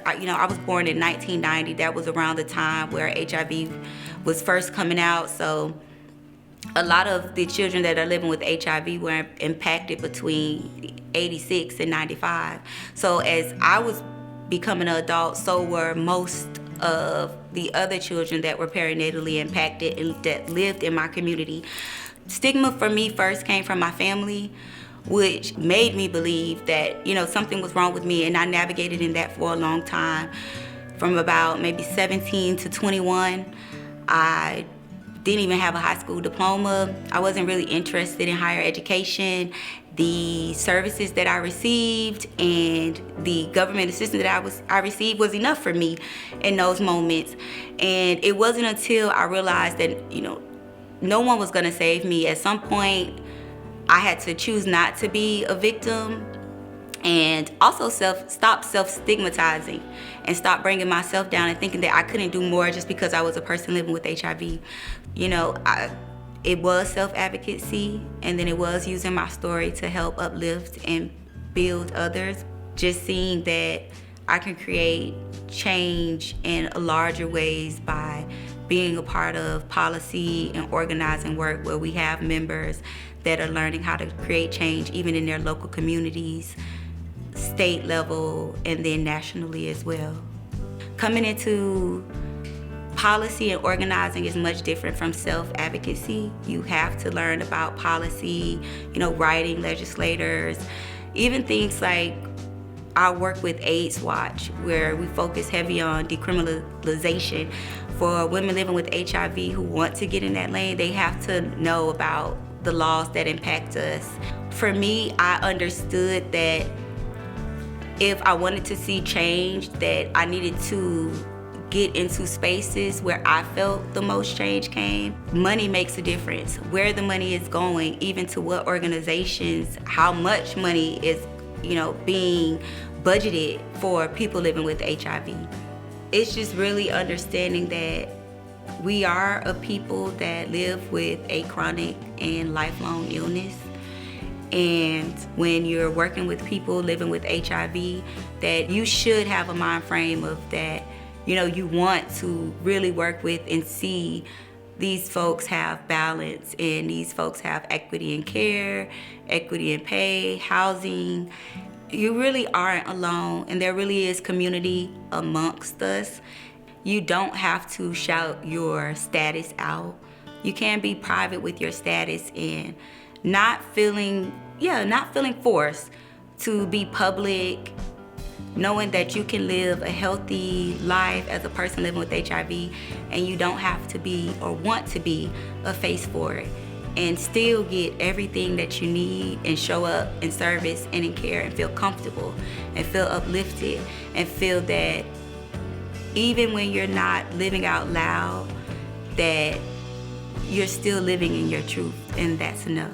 I was born in 1990. That was around the time where HIV was first coming out. So a lot of the children that are living with HIV were impacted between 86 and 95. So as I was becoming an adult, so were most of the other children that were perinatally impacted and that lived in my community. Stigma for me first came from my family, which made me believe that, something was wrong with me, and I navigated in that for a long time. From about maybe 17 to 21, I didn't even have a high school diploma. I wasn't really interested in higher education. The services that I received and the government assistance that I received was enough for me in those moments. And it wasn't until I realized that, no one was gonna save me. At some point, I had to choose not to be a victim, and also stop self-stigmatizing and stop bringing myself down and thinking that I couldn't do more just because I was a person living with HIV. It was self-advocacy, and then it was using my story to help uplift and build others. Just seeing that I can create change in larger ways by being a part of policy and organizing work where we have members that are learning how to create change even in their local communities, state level, and then nationally as well. Coming into policy and organizing is much different from self-advocacy. You have to learn about policy, writing legislators, even things like our work with AIDS Watch, where we focus heavy on decriminalization. For women living with HIV who want to get in that lane, they have to know about the laws that impact us. For me, I understood that if I wanted to see change, that I needed to get into spaces where I felt the most change came. Money makes a difference. Where the money is going, even to what organizations, how much money is, being budgeted for people living with HIV. It's just really understanding that we are a people that live with a chronic and lifelong illness. And when you're working with people living with HIV, that you should have a mind frame of that, you want to really work with and see these folks have balance, and these folks have equity in care, equity in pay, housing. You really aren't alone, and there really is community amongst us. You don't have to shout your status out. You can be private with your status and not feeling forced to be public, knowing that you can live a healthy life as a person living with HIV, and you don't have to be or want to be a face for it, and still get everything that you need and show up in service and in care and feel comfortable and feel uplifted and feel that even when you're not living out loud, that you're still living in your truth, and that's enough.